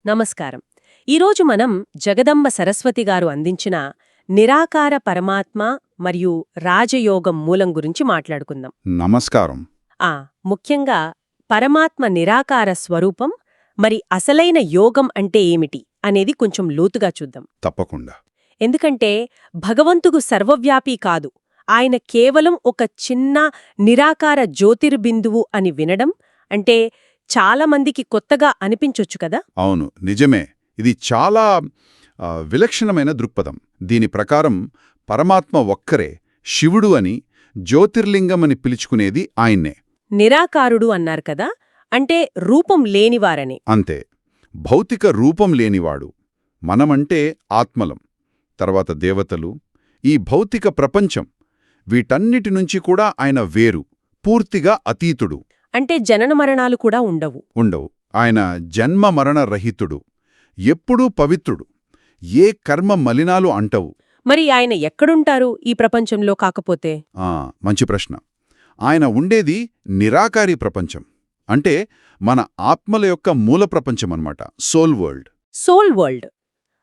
నమస్కారం. ఈరోజు మనం జగదంబ సరస్వతి గారు అందించిన నిరాకార పరమాత్మ మరియు రాజయోగం మూలం గురించి మాట్లాడుకుందాం. నమస్కారం. ముఖ్యంగా పరమాత్మ నిరాకార స్వరూపం మరి అసలైన యోగం అంటే ఏమిటి అనేది కొంచెం లోతుగా చూద్దాం. తప్పకుండా. ఎందుకంటే భగవంతుడు సర్వవ్యాపీ కాదు, ఆయన కేవలం ఒక చిన్న నిరాకార జ్యోతిర్బిందువు అని వినడం అంటే చాలా మందికి కొత్తగా అనిపించొచ్చు కదా. అవును, నిజమే. ఇది చాలా విలక్షణమైన దృక్పథం. దీని ప్రకారం పరమాత్మ ఒక్కరే, శివుడు అని, జ్యోతిర్లింగమని పిలుచుకునేది ఆయన్నే. నిరాకారుడు అన్నారు కదా, అంటే రూపం లేనివారని. అంతే, భౌతిక రూపం లేనివాడు. మనమంటే ఆత్మలం, తర్వాత దేవతలు, ఈ భౌతిక ప్రపంచం, వీటన్నిటి నుంచి కూడా ఆయన వేరు, పూర్తిగా అతీతుడు. అంటే జనన మరణాలు కూడా ఉండవు. ఆయన జన్మ మరణ రహితుడు, ఎప్పుడూ పవిత్రుడు, ఏ కర్మ మలినాలు అంటవు. మరి ఆయన ఎక్కడుంటారు ఈ ప్రపంచంలో కాకపోతే? మంచి ప్రశ్న. ఆయన ఉండేది నిరాకారి ప్రపంచం, అంటే మన ఆత్మల యొక్క మూల ప్రపంచమన్నమాట, సోల్ వరల్డ్. సోల్ వరల్డ్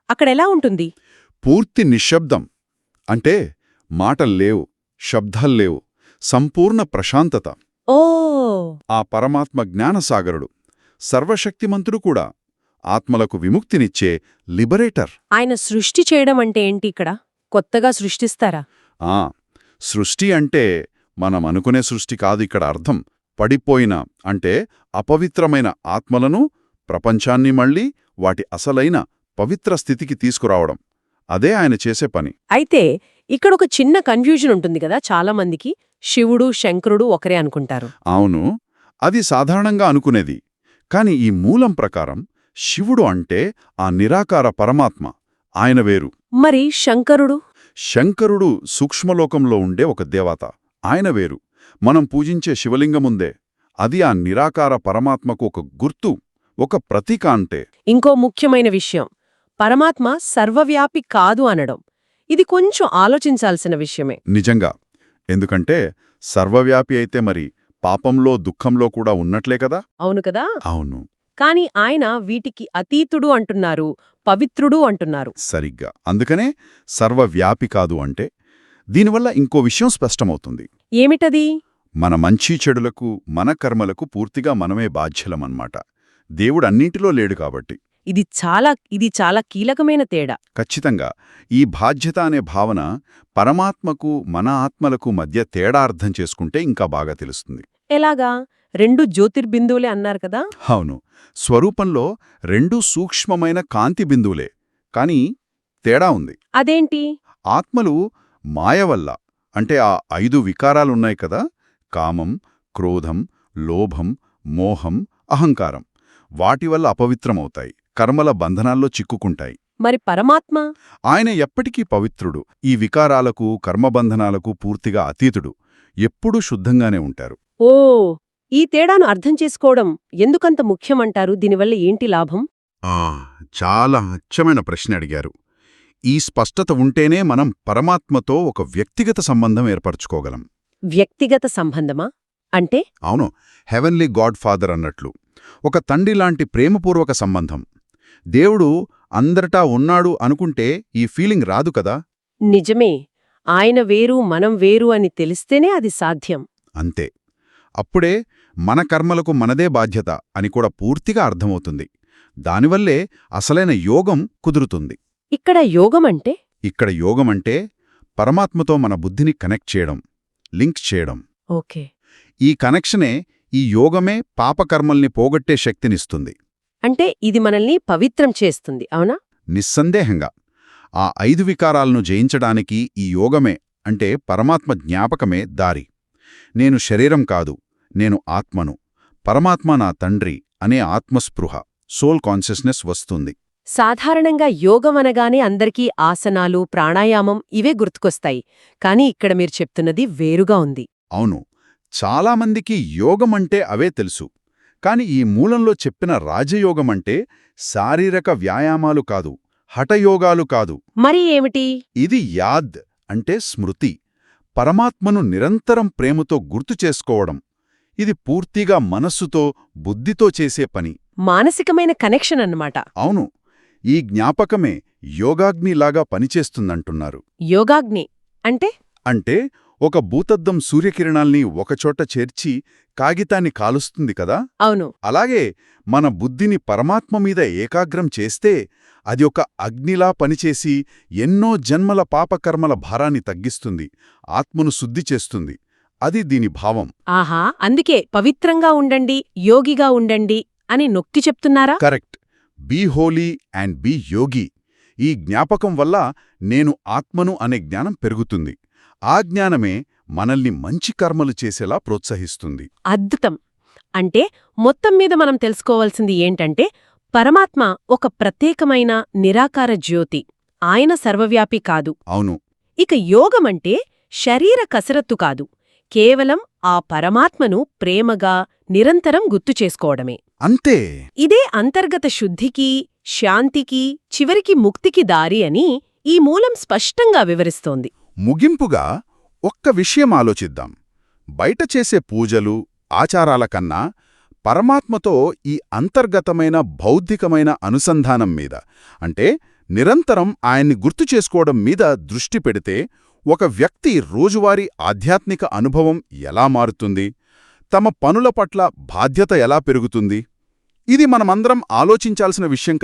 అక్కడెలా ఉంటుంది? పూర్తి నిశ్శబ్దం, అంటే మాటల్లేవు, శబ్దాల్లేవు, సంపూర్ణ ప్రశాంతత. ఓ, ఆ పరమాత్మ జ్ఞానసాగరుడు, సర్వశక్తిమంతుడు కూడా, ఆత్మలకు విముక్తినిచ్చే లిబరేటర్. ఆయన సృష్టి చేయడం అంటే ఏంటి? ఇక్కడ కొత్తగా సృష్టిస్తారా? సృష్టి అంటే మనం అనుకునే సృష్టి కాదు ఇక్కడ అర్థం. పడిపోయిన, అంటే అపవిత్రమైన ఆత్మలను, ప్రపంచాన్ని మళ్ళీ వాటి అసలైన పవిత్ర స్థితికి తీసుకురావడం, అదే ఆయన చేసే పని. అయితే ఇక్కడొక చిన్న కన్ఫ్యూజన్ ఉంటుంది కదా చాలా మందికి. శివుడు శంకరుడు ఒకరే అనుకుంటారు. అవును, అది సాధారణంగా అనుకునేది. కాని ఈ మూలం ప్రకారం శివుడు అంటే ఆ నిరాకార పరమాత్మ, ఆయన వేరు. మరి శంకరుడు? శంకరుడు సూక్ష్మలోకంలో ఉండే ఒక దేవత, ఆయన వేరు. మనం పూజించే శివలింగముందే, అది ఆ నిరాకార పరమాత్మకు ఒక గుర్తు, ఒక ప్రతీక. అంటే ఇంకో ముఖ్యమైన విషయం, పరమాత్మ సర్వవ్యాపి కాదు అనడం. ఇది కొంచెం ఆలోచించాల్సిన విషయమే. నిజంగా, ఎందుకంటే సర్వవ్యాపి అయితే మరి పాపంలో దుఃఖంలో కూడా ఉన్నట్లే కదా. అవును కదా. అవును. కాని ఆయన వీటికి అతీతుడు అంటున్నారు, పవిత్రుడు అంటున్నారు. సరిగ్గా, అందుకనే సర్వవ్యాపి కాదు అంటే. దీనివల్ల ఇంకో విషయం స్పష్టమవుతుంది. ఏమిటది? మన మంచి చెడులకు, మన కర్మలకు పూర్తిగా మనమే బాధ్యులమన్నమాట. దేవుడు అన్నింటిలో లేడు కాబట్టి. ఇది చాలా కీలకమైన తేడా. ఖచ్చితంగా. ఈ బాధ్యత అనే భావన పరమాత్మకు, మన ఆత్మలకు మధ్య తేడా అర్థం చేసుకుంటే ఇంకా బాగా తెలుస్తుంది. ఎలాగా? రెండు జ్యోతిర్బిందువులే అన్నారు కదా. అవును, స్వరూపంలో రెండూ సూక్ష్మమైన కాంతి బిందువులే, కాని తేడా ఉంది. అదేంటి? ఆత్మలు మాయ వల్ల, అంటే ఆ 5 వికారాలున్నాయి కదా, కామం, క్రోధం, లోభం, మోహం, అహంకారం, వాటి వల్ల అపవిత్రమవుతాయి, కర్మల బంధనాల్లో చిక్కుకుంటాయి. మరి పరమాత్మ? ఆయన ఎప్పటికీ పవిత్రుడు, ఈ వికారాలకు, కర్మబంధనాలకు పూర్తిగా అతీతుడు, ఎప్పుడూ శుద్ధంగానే ఉంటారు. ఓ, ఈ తేడాను అర్థం చేసుకోవడం ఎందుకంత ముఖ్యమంటారు? దీనివల్ల ఏంటి లాభం? చాలా అచ్చమైన ప్రశ్న అడిగారు. ఈ స్పష్టత ఉంటేనే మనం పరమాత్మతో ఒక వ్యక్తిగత సంబంధం ఏర్పరచుకోగలం. వ్యక్తిగత సంబంధమా అంటే? అవును, హెవెన్లీ గాడ్ ఫాదర్ అన్నట్లు, ఒక తండ్రిలాంటి ప్రేమపూర్వక సంబంధం. దేవుడు అందరటా ఉన్నాడు అనుకుంటే ఈ ఫీలింగ్ రాదు కదా. నిజమే, ఆయన వేరు మనం వేరు అని తెలిస్తేనే అది సాధ్యం. అంతే, అప్పుడే మన కర్మలకు మనదే బాధ్యత అని కూడా పూర్తిగా అర్థమవుతుంది. దానివల్లే అసలైన యోగం కుదురుతుంది. ఇక్కడ యోగమంటే? ఇక్కడ యోగమంటే పరమాత్మతో మన బుద్ధిని కనెక్ట్ చేయడం, లింక్ చేయడం. ఓకే. ఈ కనెక్షనే, ఈ యోగమే పాపకర్మల్ని పోగొట్టే శక్తినిస్తుంది. అంటే ఇది మనల్ని పవిత్రం చేస్తుంది, అవునా? నిస్సందేహంగా. ఆ 5 వికారాలను జయించడానికి ఈ యోగమే, అంటే పరమాత్మ జ్ఞాపకమే దారి. నేను శరీరం కాదు, నేను ఆత్మను, పరమాత్మ నా తండ్రి అనే ఆత్మస్పృహ, సోల్ కాన్షియస్నెస్ వస్తుంది. సాధారణంగా యోగం అనగానే అందరికీ ఆసనాలు, ప్రాణాయామం ఇవే గుర్తుకొస్తాయి. కానీ ఇక్కడ మీరు చెప్తున్నది వేరుగా ఉంది. అవును, చాలామందికి యోగమంటే అవే తెలుసు. కాని ఈ మూలంలో చెప్పిన రాజయోగమంటే శారీరక వ్యాయామాలు కాదు, హఠయోగాలు కాదు. మరి ఏమిటి? ఇది యాద్, అంటే స్మృతి, పరమాత్మను నిరంతరం ప్రేమతో గుర్తు చేసుకోవడం. ఇది పూర్తిగా మనస్సుతో, బుద్ధితో చేసే పని. మానసికమైన కనెక్షన్ అన్నమాట. అవును, ఈ జ్ఞాపకమే యోగాగ్నిలాగా పనిచేస్తుందంటున్నారు. యోగాగ్ని అంటే అంటే ఒక భూతద్దం సూర్యకిరణాల్ని ఒకచోట చేర్చి కాగితాన్ని కాలుస్తుంది కదా, అవును. అలాగే మన బుద్ధిని పరమాత్మ మీద ఏకాగ్రం చేస్తే అది ఒక అగ్నిలా పనిచేసి ఎన్నో జన్మల పాపకర్మల భారాన్ని తగ్గిస్తుంది, ఆత్మను శుద్ధి చేస్తుంది. అది దీని భావం. ఆహా, అందుకే పవిత్రంగా ఉండండి, యోగిగా ఉండండి అని నొక్కి చెప్తున్నారా? Correct. Be holy and be yogi. ఈ జ్ఞాపకం వల్ల నేను ఆత్మను అనే జ్ఞానం పెరుగుతుంది. ఆ జ్ఞానమే మనల్ని మంచి కర్మలు చేసేలా ప్రోత్సహిస్తుంది. అద్భుతం. అంటే మొత్తం మీద మనం తెలుసుకోవాల్సింది ఏంటంటే, పరమాత్మ ఒక ప్రత్యేకమైన నిరాకార జ్యోతి. ఆయన సర్వవ్యాపి కాదు. అవును, ఇక యోగమంటే శరీర కసరత్తు కాదు, కేవలం ఆ పరమాత్మను ప్రేమగా నిరంతరం గుర్తుచేసుకోవడమే. అంతే. ఇదే అంతర్గత శుద్ధికి, శాంతికి, చివరికి ముక్తికి దారి అని ఈ మూలం స్పష్టంగా వివరిస్తోంది. ముగింపుగా ఒక్క విషయం ఆలోచిద్దాం. బయట చేసే పూజలు, ఆచారాల కన్నా పరమాత్మతో ఈ అంతర్గతమైన బౌద్ధికమైన అనుసంధానం మీద, అంటే నిరంతరం ఆయన్ని గుర్తుచేసుకోవడం మీద దృష్టి పెడితే ఒక వ్యక్తి రోజువారీ ఆధ్యాత్మిక అనుభవం ఎలా మారుతుంది, తమ పనుల పట్ల బాధ్యత ఎలా పెరుగుతుంది? ఇది మనమందరం ఆలోచించాల్సిన విషయం కదా.